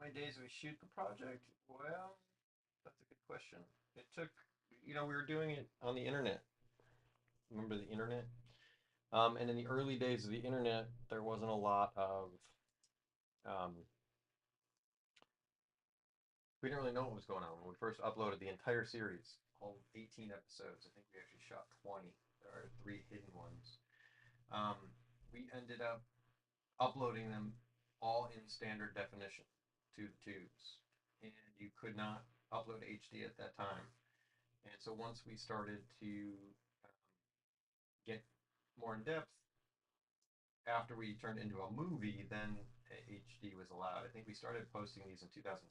many days did we shoot the project? Well, that's a good question. It took, we were doing it on the internet. Remember the internet? And in the early days of the internet, there wasn't a lot of, um, we didn't really know what was going on. When we first uploaded the entire series, all 18 episodes, I think we actually shot 20. There are three hidden ones. Um, we ended up uploading them all in standard definition to the tubes, and you could not upload HD at that time. And so once we started to um, get more in depth, after we turned into a movie, then HD was allowed. I think we started posting these in 2007,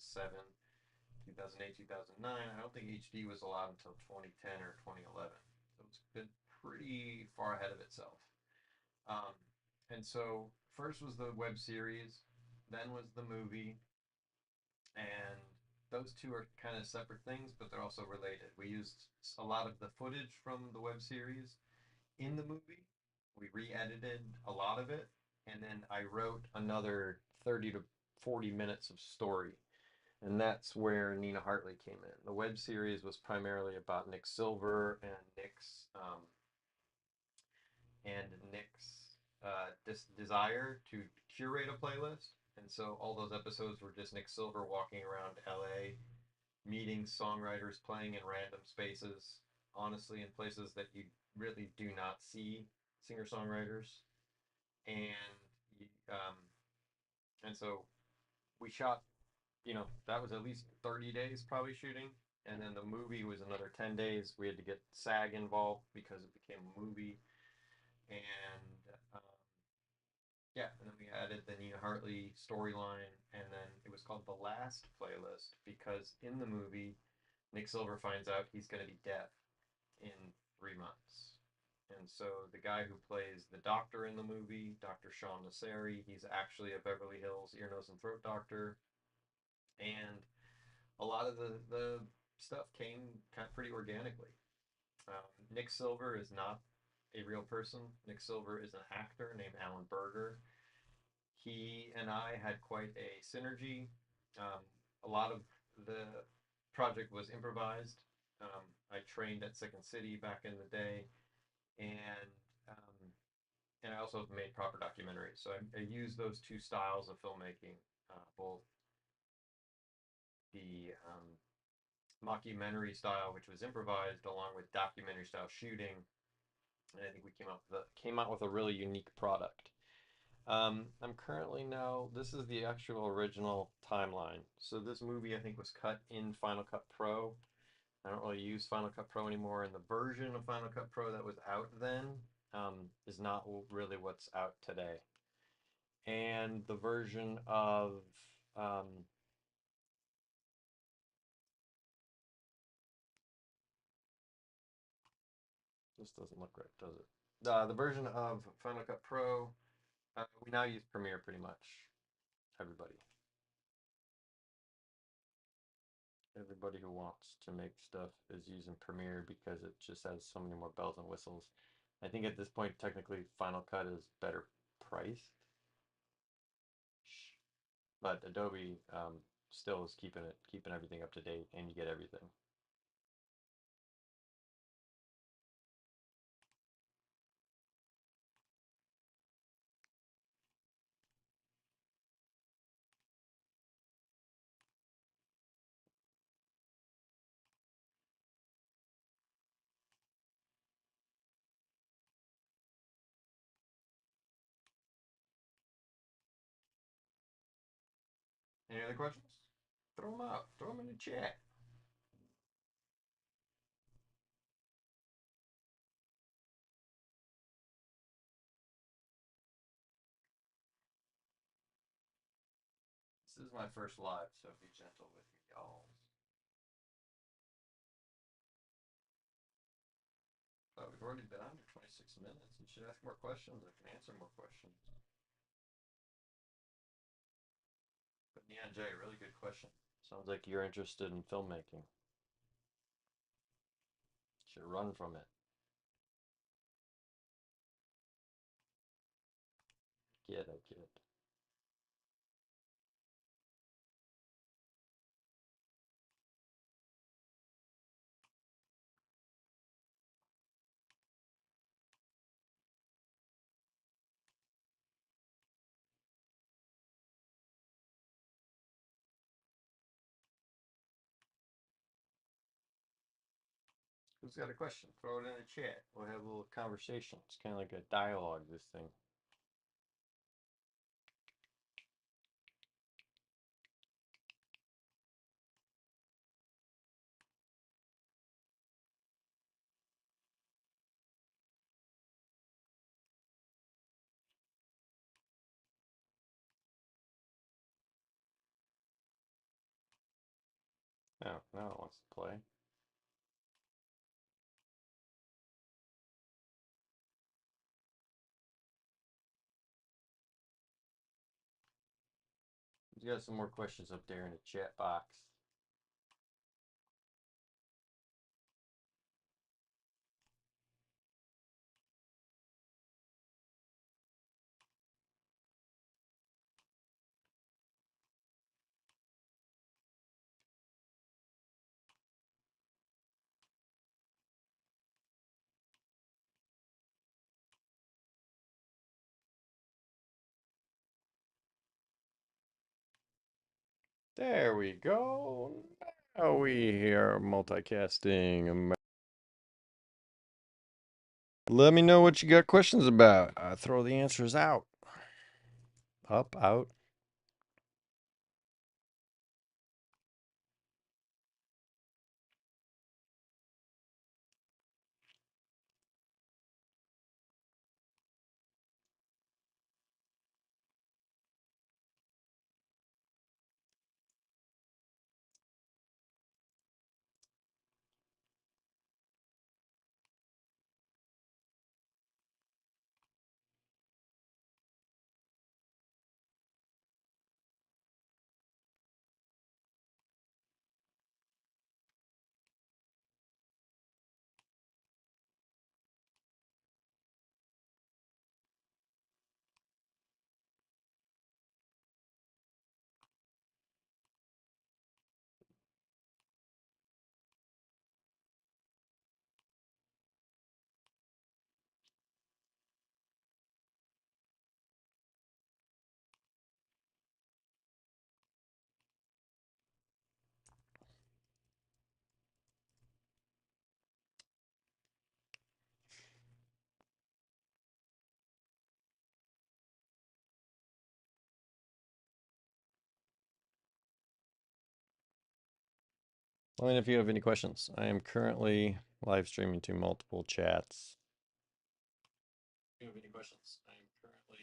2008, 2009. I don't think HD was allowed until 2010 or 2011. So it's been pretty far ahead of itself. Um, and so first was the web series, then was the movie, and those two are kind of separate things, but they're also related. We used a lot of the footage from the web series in the movie. We re-edited a lot of it, and then I wrote another 30 to 40 minutes of story. And that's where Nina Hartley came in. The web series was primarily about Nick Silver and Nick's desire to curate a playlist. And so all those episodes were just Nick Silver walking around LA, meeting songwriters, playing in random spaces, honestly, in places that you really do not see singer songwriters. And and so we shot, that was at least 30 days probably shooting. And then the movie was another 10 days. We had to get SAG involved because it became a movie. And yeah, and then we added the Nina Hartley storyline, and then it was called The Last Playlist because in the movie, Nick Silver finds out he's going to be deaf in 3 months. And so the guy who plays the doctor in the movie, Dr. Sean Nasseri, he's actually a Beverly Hills ear, nose, and throat doctor. And a lot of the stuff came kind of pretty organically. Nick Silver is not a real person. Nick Silver is an actor named Alan Berger. He and I had quite a synergy. Um, a lot of the project was improvised. I trained at Second City back in the day, and um, and I also made proper documentaries. So I use those two styles of filmmaking, both the mockumentary style, which was improvised, along with documentary style shooting. And I think we came out with a really unique product. I'm currently now, this is the actual original timeline. So this movie I think was cut in Final Cut Pro. I don't really use Final Cut Pro anymore, and the version of Final Cut Pro that was out then is not really what's out today. And the version of um, this doesn't look right, does it? The version of Final Cut Pro, we now use Premiere pretty much. Everybody. Everybody who wants to make stuff is using Premiere because it just has so many more bells and whistles. I think at this point, technically, Final Cut is better priced, but Adobe still is keeping everything up to date, and you get everything. Any other questions? Throw them out. Throw them in the chat. This is my first live, so be gentle with me, y'all. But we've already been under 26 minutes. You should ask more questions. I can answer more questions. But Neon J, really good question. Sounds like you're interested in filmmaking. Should run from it. I get it. Who's got a question? Throw it in the chat. We'll have a little conversation. It's kind of like a dialogue, this thing. Oh, now it wants to play. You got some more questions up there in the chat box. There we go. Now we hear multicasting. Let me know what you got questions about. I throw the answers out. Up, out. Let me know if you have any questions. I am currently live streaming to multiple chats. If you have any questions, I am currently.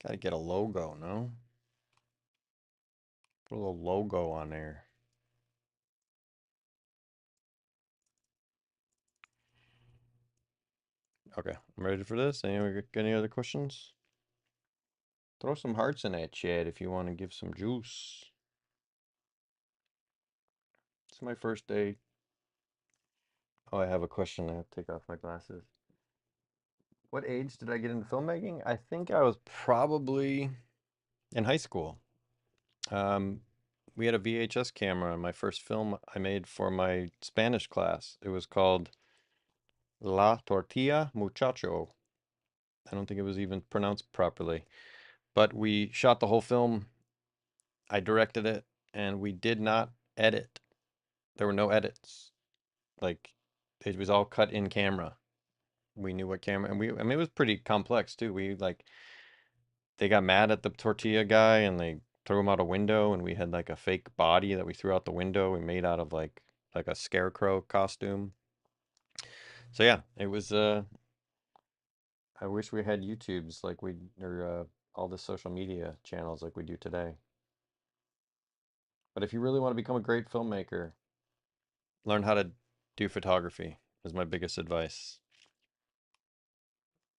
Gotta get a logo, no? Put a little logo on there. Okay, I'm ready for this. Any other questions? Throw some hearts in that chat if you want to give some juice. It's my first day. Oh, I have a question. I have to take off my glasses. What age did I get into filmmaking? I think I was probably in high school. We had a VHS camera in my first film I made for my Spanish class. It was called La Tortilla Muchacho. I don't think it was even pronounced properly. But we shot the whole film. I directed it, and we did not edit. There were no edits. Like, it was all cut in camera. We knew what camera, and I mean, it was pretty complex too. They got mad at the tortilla guy and they threw him out a window, and we had like a fake body that we threw out the window. We made out of like a scarecrow costume. So yeah, it was I wish we had YouTubes like we or all the social media channels like we do today. But if you really want to become a great filmmaker, learn how to do photography is my biggest advice.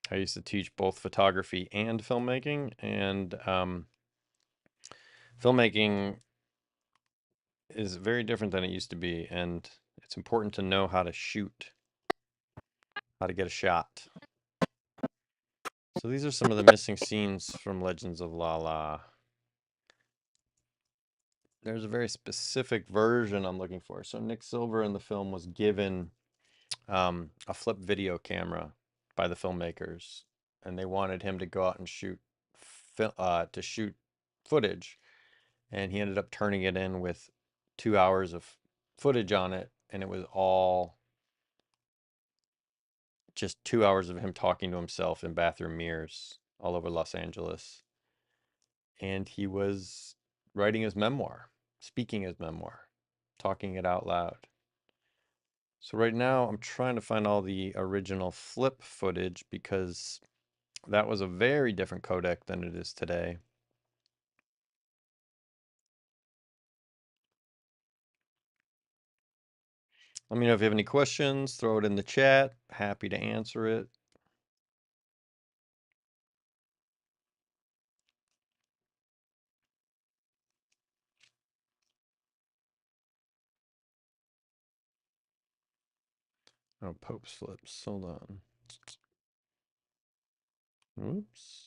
I used to teach both photography and filmmaking, and filmmaking is very different than it used to be, and it's important to know how to shoot, how to get a shot. So these are some of the missing scenes from Legends of Lala. There's a very specific version I'm looking for. So Nick Silver in the film was given a flip video camera by the filmmakers, and they wanted him to go out and shoot footage, and he ended up turning it in with 2 hours of footage on it, and it was all just 2 hours of him talking to himself in bathroom mirrors all over Los Angeles. And he was writing his memoir, speaking his memoir, talking it out loud. So right now I'm trying to find all the original flip footage because that was a very different codec than it is today. Let me know if you have any questions, throw it in the chat. Happy to answer it. Oh, Pope's flips. Hold on. Oops.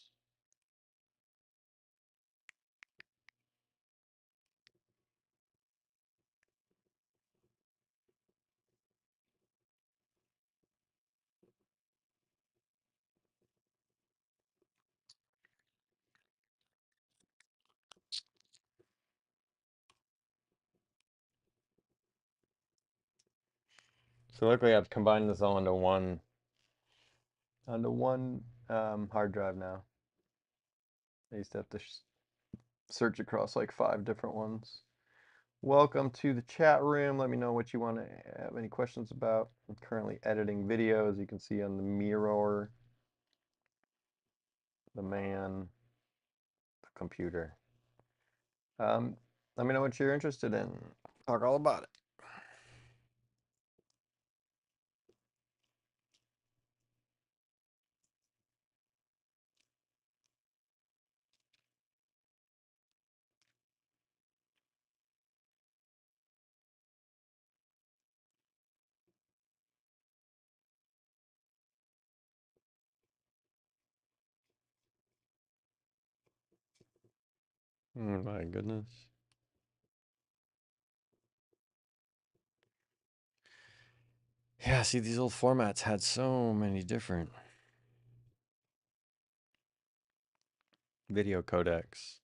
So luckily I've combined this all into one hard drive now. I used to have to search across like 5 different ones. Welcome to the chat room. Let me know what you want to have any questions about. I'm currently editing videos. You can see on the mirror, the man, the computer. Let me know what you're interested in. Talk all about it. Oh my goodness. Yeah, see, these old formats had so many different video codecs.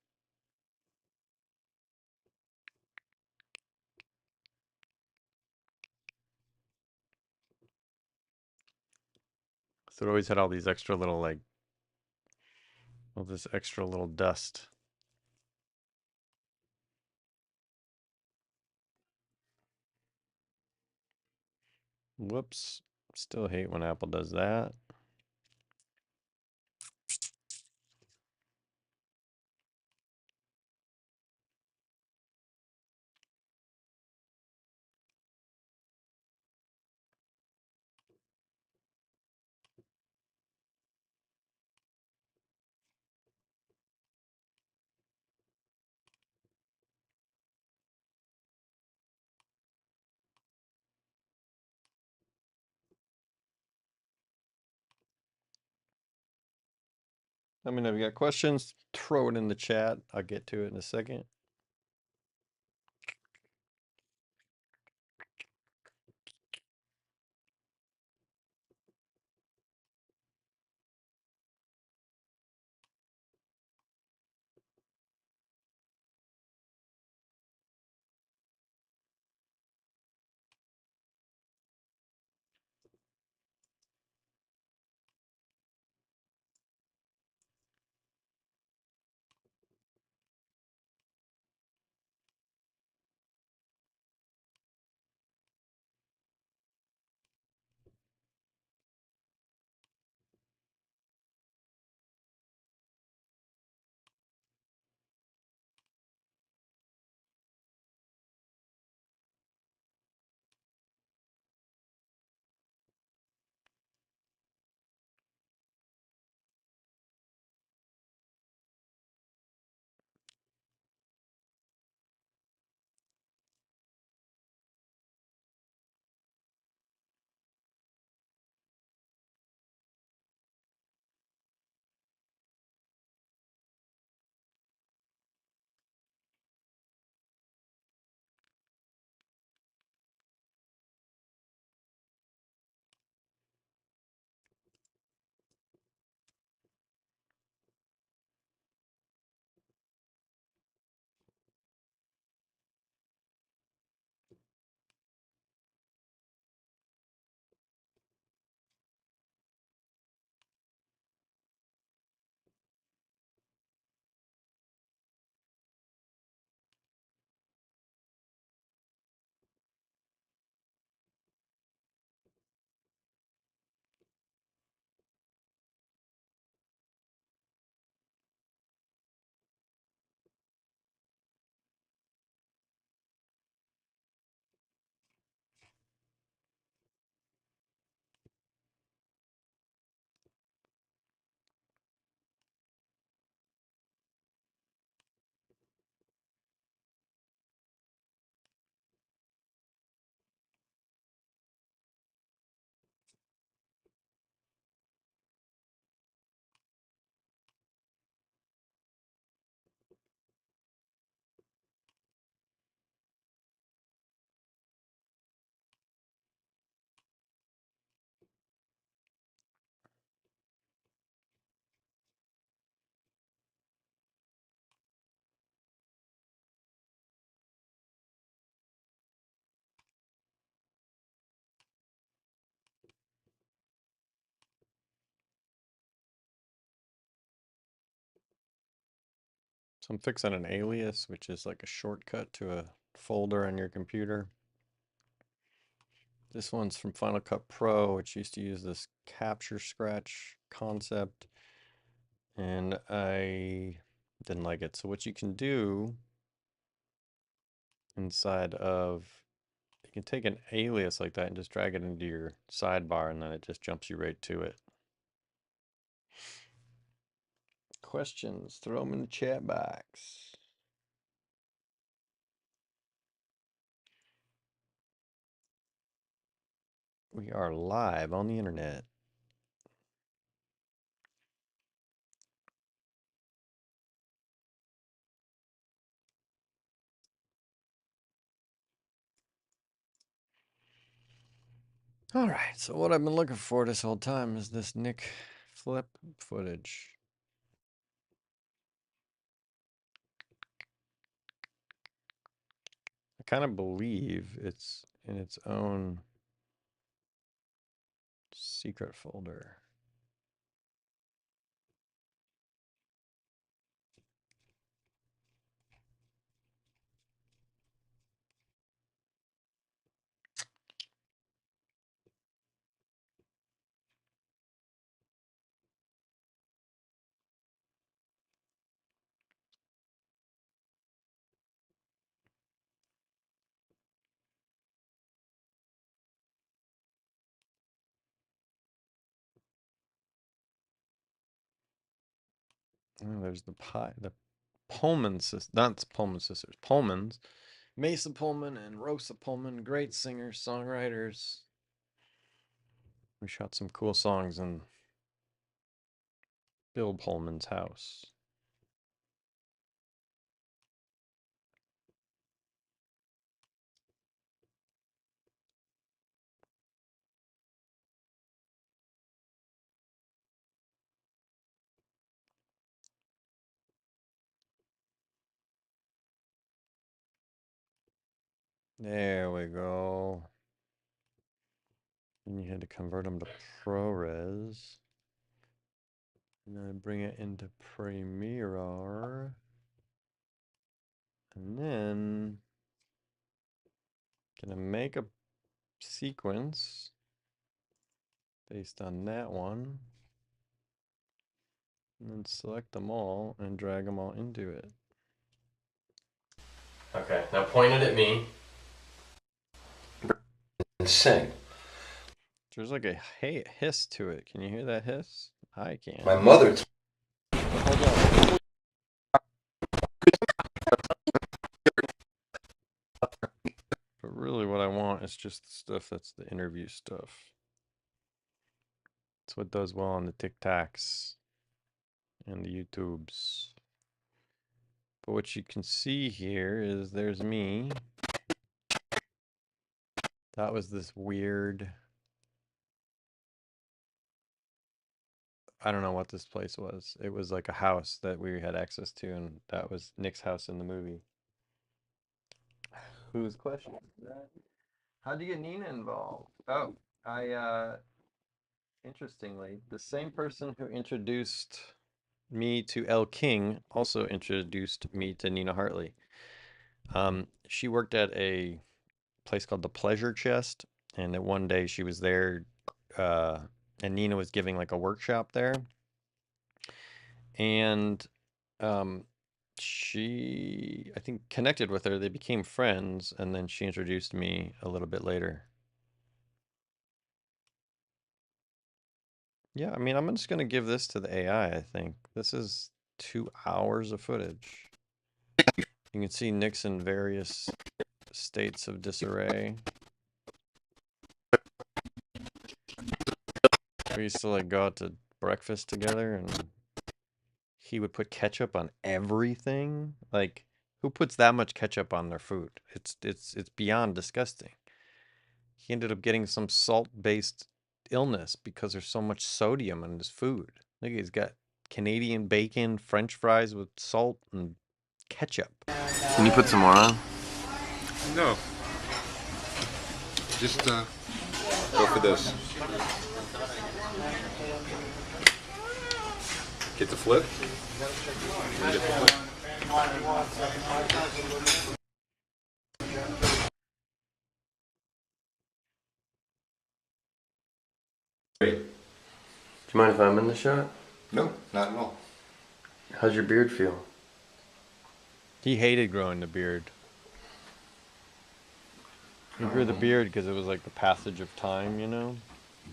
So it always had all these extra little, like, all this extra little dust. Whoops. Still hate when Apple does that. Let me know if you got questions. Throw it in the chat. I'll get to it in a second. So I'm fixing an alias, which is like a shortcut to a folder on your computer. This one's from Final Cut Pro, which used to use this capture scratch concept, and I didn't like it. So what you can do inside of, you can take an alias like that and just drag it into your sidebar, and then it just jumps you right to it. Questions, throw them in the chat box. We are live on the internet. All right, so what I've been looking for this whole time is this Nick flip footage. I kind of believe it's in its own secret folder. Oh, there's the Pullman sisters, not Pullman sisters, Pullmans, Mesa Pullman and Rosa Pullman, great singers, songwriters. We shot some cool songs in Bill Pullman's house. There we go. And you had to convert them to ProRes. And then bring it into Premiere. And then gonna make a sequence based on that one. And then select them all and drag them all into it. Okay, now point it at me. And sing. There's like a hiss to it. Can you hear that hiss? I can. My mother. Hold on. But really what I want is just the stuff that's the interview stuff. It's what does well on the TikToks and the YouTubes. But what you can see here is there's me. That was this weird, I don't know what this place was. It was like a house that we had access to, and that was Nick's house in the movie. Whose question is that? How'd you get Nina involved? Oh, interestingly, the same person who introduced me to Elle King also introduced me to Nina Hartley. She worked at a place called the Pleasure Chest, and that one day she was there, and Nina was giving like a workshop there, and she, I think, connected with her. They became friends, and then she introduced me a little bit later. Yeah, I mean, I'm just gonna give this to the AI, I think. This is 2 hours of footage. You can see Nick's in various states of disarray. We used to like go out to breakfast together, and he would put ketchup on everything. Like, who puts that much ketchup on their food? It's beyond disgusting. He ended up getting some salt-based illness because there's so much sodium in his food. Look, he's got Canadian bacon, French fries with salt and ketchup. Can you put some more on? No. Just go for this. Get the flip. Get the flip. Do you mind if I'm in the shot? No, not at all. How's your beard feel? He hated growing the beard. He grew the beard because it was like the passage of time, you know?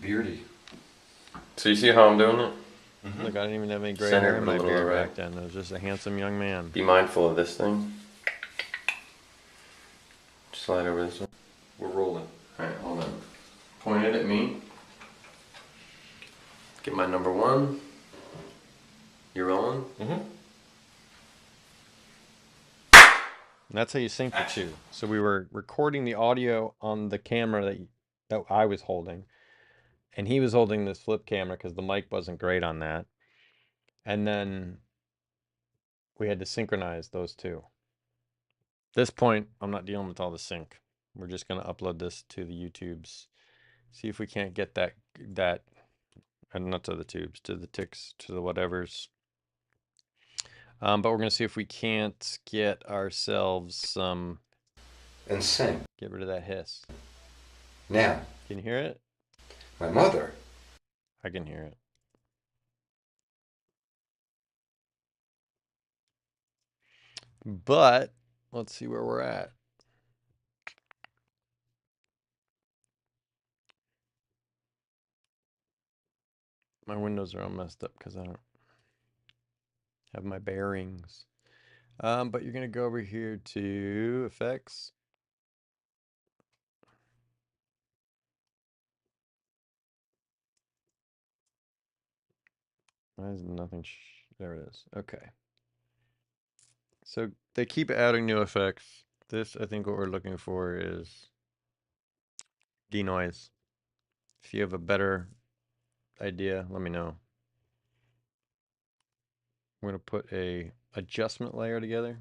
Beardy. So you see how I'm doing it? Like, I didn't even have any gray Center, hair in but a my little beard right. back then. I was just a handsome young man. Be mindful of this thing. Slide over this one. We're rolling. Alright, hold on. Point it at me. Get my number one. You're rolling? Mm-hmm. And that's how you sync the two. So we were recording the audio on the camera that I was holding. And he was holding this flip camera because the mic wasn't great on that. And then we had to synchronize those two. At this point, I'm not dealing with all the sync. We're just going to upload this to the YouTubes. See if we can't get that, and not to the tubes, to the ticks, to the whatevers. But we're going to see if we can't get ourselves some... And sing. Get rid of that hiss. Now, Can you hear it? my mother. I can hear it. But let's see where we're at. My windows are all messed up because I don't have my bearings. But you're going to go over here to effects. Why is nothing? There it is. Okay. So they keep adding new effects. This, I think what we're looking for is denoise. If you have a better idea, let me know. We're going to put a adjustment layer together.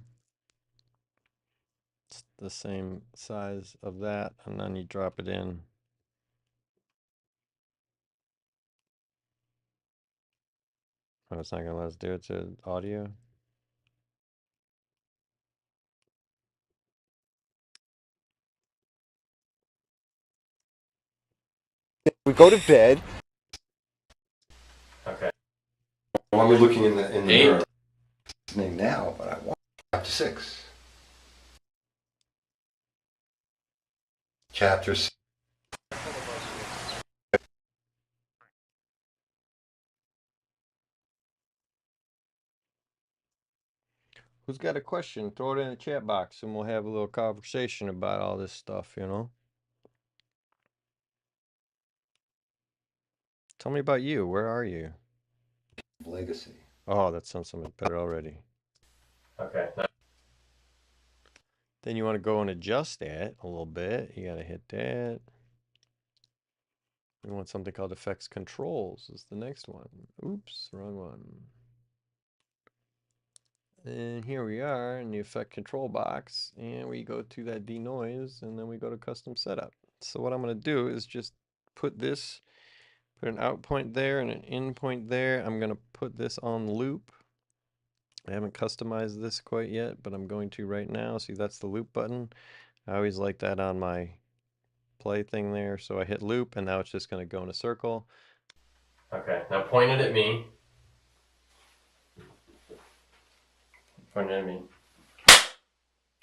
It's the same size of that, and then you drop it in. Oh, it's not going to let us do it to audio. We go to bed. Okay. While we're looking in the Eight. mirror. Listening now, but I want chapter 6. Chapter 6. Who's got a question? Throw it in the chat box and we'll have a little conversation about all this stuff, you know? Tell me about you. Where are you? Legacy. Oh, that sounds so much better already. Okay. Then you want to go and adjust that a little bit. You got to hit that. We want something called effects controls is the next one. Oops, wrong one. And here we are in the effect control box, and we go to that denoise, and then we go to custom setup. So what I'm going to do is just put an out point there and an in point there. I'm going to put this on loop. I haven't customized this quite yet, but I'm going to right now. See, that's the loop button. I always like that on my play thing there. So I hit loop, and now it's just going to go in a circle. Okay. Now point it at me. Point it at me.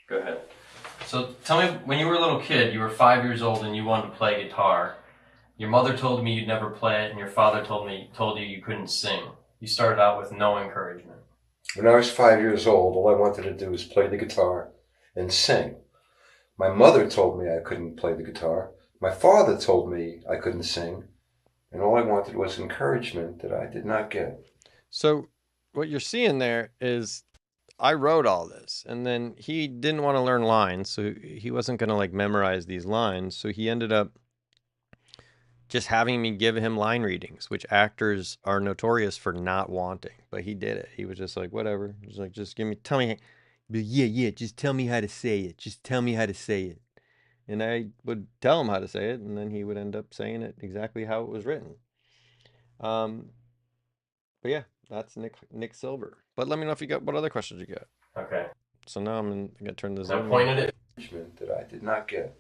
Go ahead. So tell me, when you were a little kid, you were 5 years old and you wanted to play guitar. Your mother told me you'd never play it, and your father told you you couldn't sing. You started out with no encouragement. When I was 5 years old, all I wanted to do was play the guitar and sing. My mother told me I couldn't play the guitar. My father told me I couldn't sing. And all I wanted was encouragement that I did not get. So what you're seeing there is I wrote all this, and then he didn't want to learn lines, so he wasn't going to like memorize these lines. So he ended up just having me give him line readings, which actors are notorious for not wanting, but he did it. He was just like, whatever. He's like, just tell me, yeah, just tell me how to say it. Just tell me how to say it. And I would tell him how to say it, and then he would end up saying it exactly how it was written. But yeah, that's Nick Silver. But let me know if you got what other questions you got. Okay. So now I'm gonna turn the Now zoom point in. at it. That I did not get.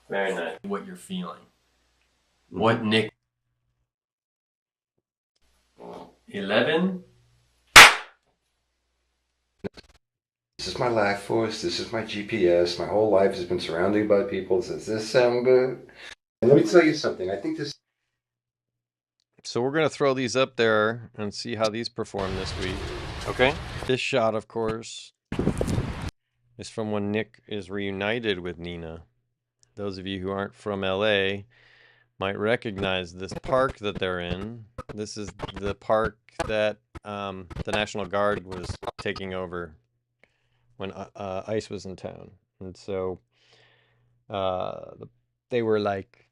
Very nice. What you're feeling. What Nick? 11. This is my life force. This is my GPS. My whole life has been surrounded by people. Does this sound good? And let me tell you something. I think this. So we're gonna throw these up there and see how these perform this week. Okay. This shot, of course, is from when Nick is reunited with Nina. Those of you who aren't from LA might recognize this park that they're in. This is the park that the National Guard was taking over when ICE was in town. And so they were like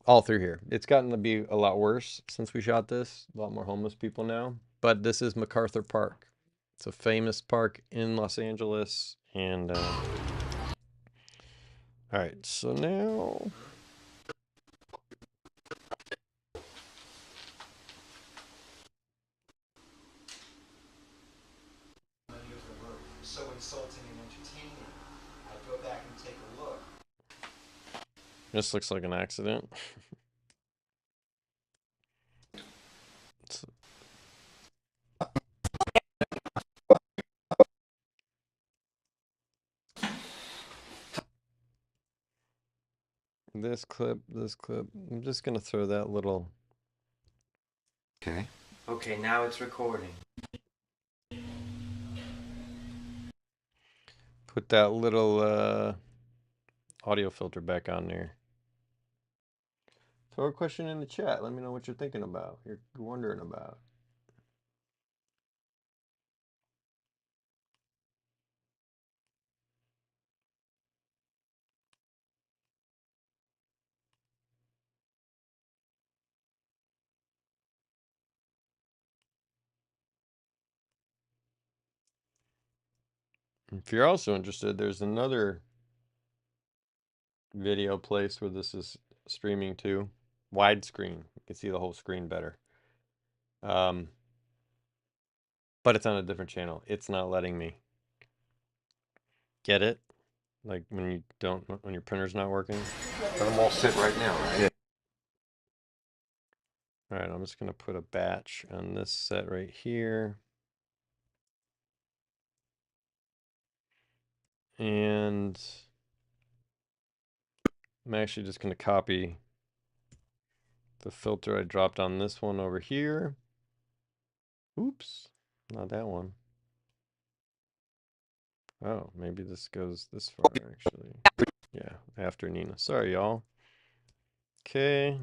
all through here. It's gotten to be a lot worse since we shot this. A lot more homeless people now. But this is MacArthur Park. It's a famous park in Los Angeles. And all right, so now so insulting and entertaining. I go back and take a look. this looks like an accident. This clip. I'm just gonna throw that little. Okay. Okay, now it's recording. Put that little audio filter back on there. Throw a question in the chat. Let me know what you're thinking about. You're wondering about. If you're also interested, there's another video place where this is streaming to. Widescreen. You can see the whole screen better. But it's on a different channel. It's not letting me. Get it? Like when your printer's not working? Got them all set right now, right? All right, I'm just gonna put a batch on this set right here. And I'm actually just gonna copy the filter I dropped on this one over here. Oops, not that one. Oh, maybe this goes this far actually. Yeah, after Nina. Sorry, y'all. Okay.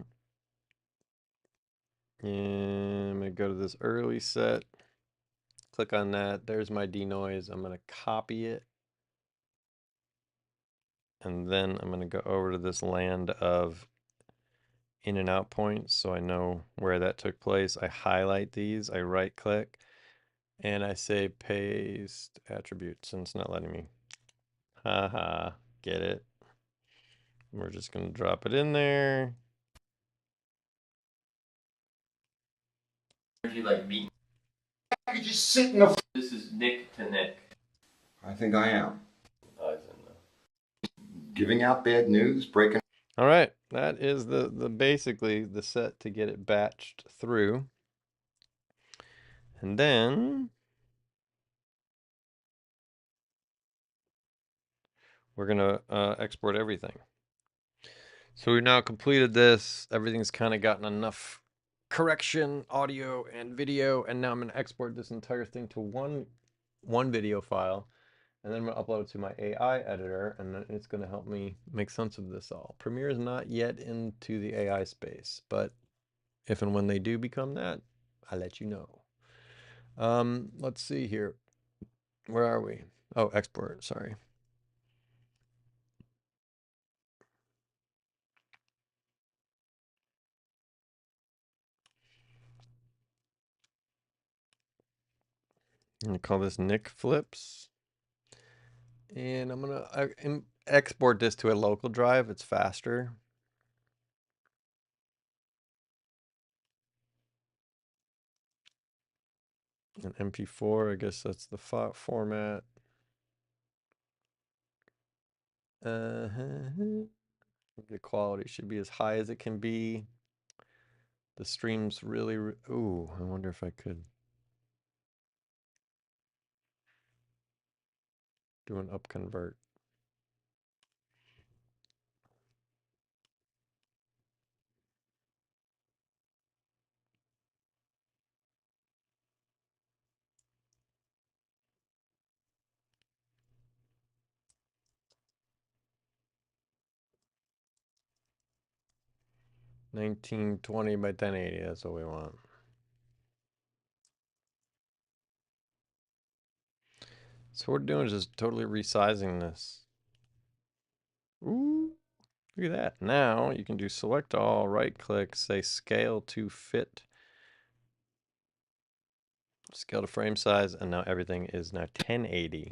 And I'm gonna go to this early set. Click on that. There's my denoise. I'm gonna copy it. And then I'm gonna go over to this land of in and out points so I know where that took place. I highlight these, I right click, and I say paste attributes, and it's not letting me. Haha, get it? We're just gonna drop it in there. If you like beat. I could just sit in the. This is Nick to Nick. I think I am. Eyes in the. Giving out bad news, breaking. All right, that is the basically the set to get it batched through. And then we're gonna export everything. So we've now completed this. Everything's kind of gotten enough correction, audio and video, and now I'm gonna export this entire thing to one video file, and then I'm gonna upload it to my AI editor, and then it's gonna help me make sense of this all. Premiere is not yet into the AI space, but if and when they do become that, I'll let you know. Let's see here. Where are we? Oh, export, sorry. I'm gonna call this Nick Flips. And I'm gonna export this to a local drive, it's faster. An MP4, I guess that's the format. The quality should be as high as it can be. The stream's really, ooh, I wonder if I could do an up convert. (1920 by 1080). That's what we want. So what we're doing is just totally resizing this. Ooh, look at that. Now you can do select all, right click, say scale to fit, scale to frame size, and now everything is now 1080.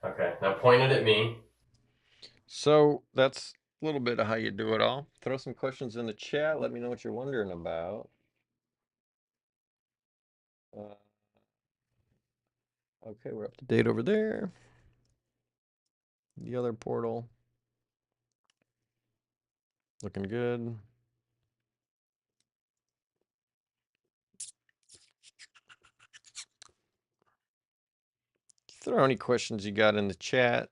Okay, now point it at me. So that's a little bit of how you do it all. Throw some questions in the chat. Let me know what you're wondering about. Okay, we're up to date over there. The other portal. Looking good. Throw any questions you got in the chat.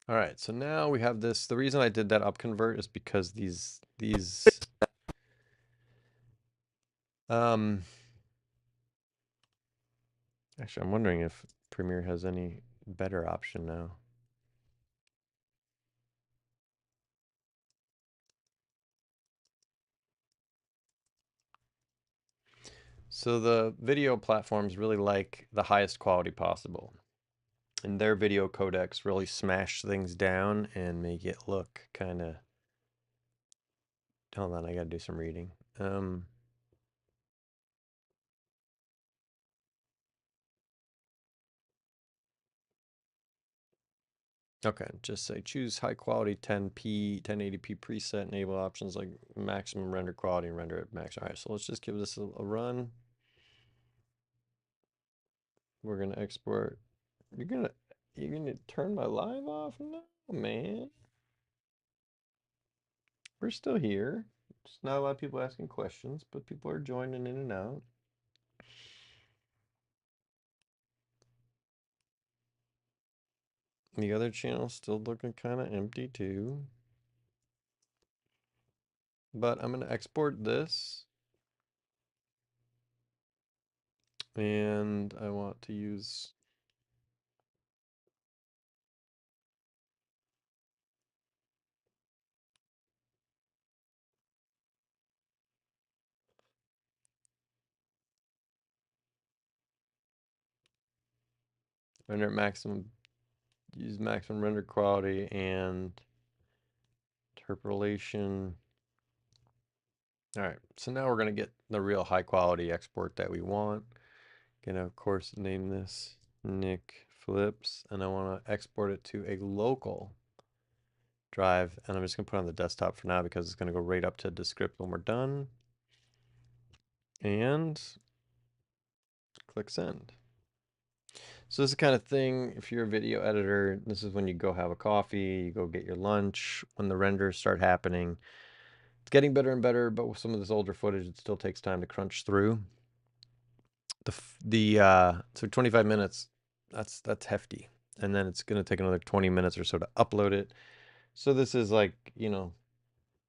All right, so now we have this. The reason I did that up convert is because these actually I'm wondering if Premiere has any better option now. So the video platforms really like the highest quality possible. And their video codecs really smash things down and make it look kind of... Hold on, I gotta do some reading. Okay, just say choose high quality 1080p preset, enable options like maximum render quality and render at max. All right, so let's just give this a run. We're gonna export. You're gonna turn my live off? No, man. We're still here. Just not a lot of people asking questions, but people are joining in and out. The other channel's still looking kind of empty too. But I'm gonna export this. And I want to use render at maximum, use maximum render quality and interpolation. All right, so now we're gonna get the real high quality export that we want. Gonna of course name this Nick Flips, and I want to export it to a local drive, and I'm just gonna put it on the desktop for now because it's gonna go right up to Descript when we're done. And click send. So this is the kind of thing, if you're a video editor, this is when you go have a coffee, you go get your lunch, when the renders start happening. It's getting better and better, but with some of this older footage, it still takes time to crunch through. So 25 minutes, that's hefty. And then it's gonna take another 20 minutes or so to upload it. So this is like, you know,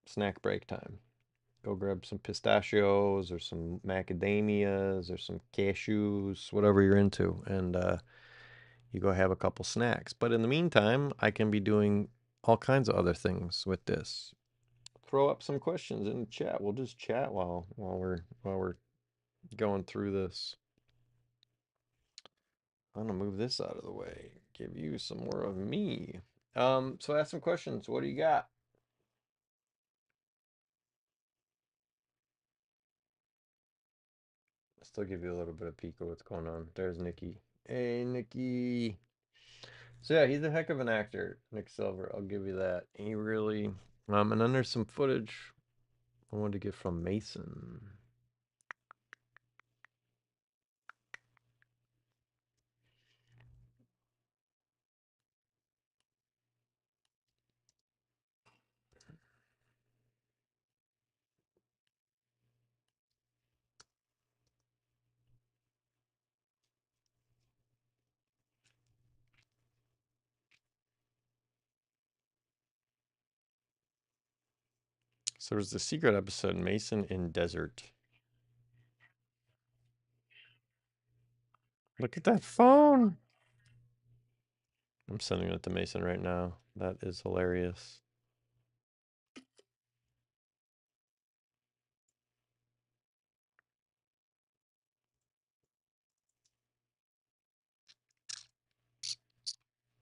snack break time. Go grab some pistachios or some macadamias or some cashews, whatever you're into, and you go have a couple snacks. But in the meantime, I can be doing all kinds of other things with this. Throw up some questions in the chat. We'll just chat while we're going through this. I'm gonna move this out of the way. Give you some more of me. So ask some questions. What do you got? still give you a little bit of peek of what's going on. There's Nikki. Hey, Nikki. So yeah, he's a heck of an actor, Nick Silver. I'll give you that. He really. And then there's some footage I wanted to get from Mason. So there's the secret episode, Mason in Desert. Look at that phone. I'm sending it to Mason right now. That is hilarious.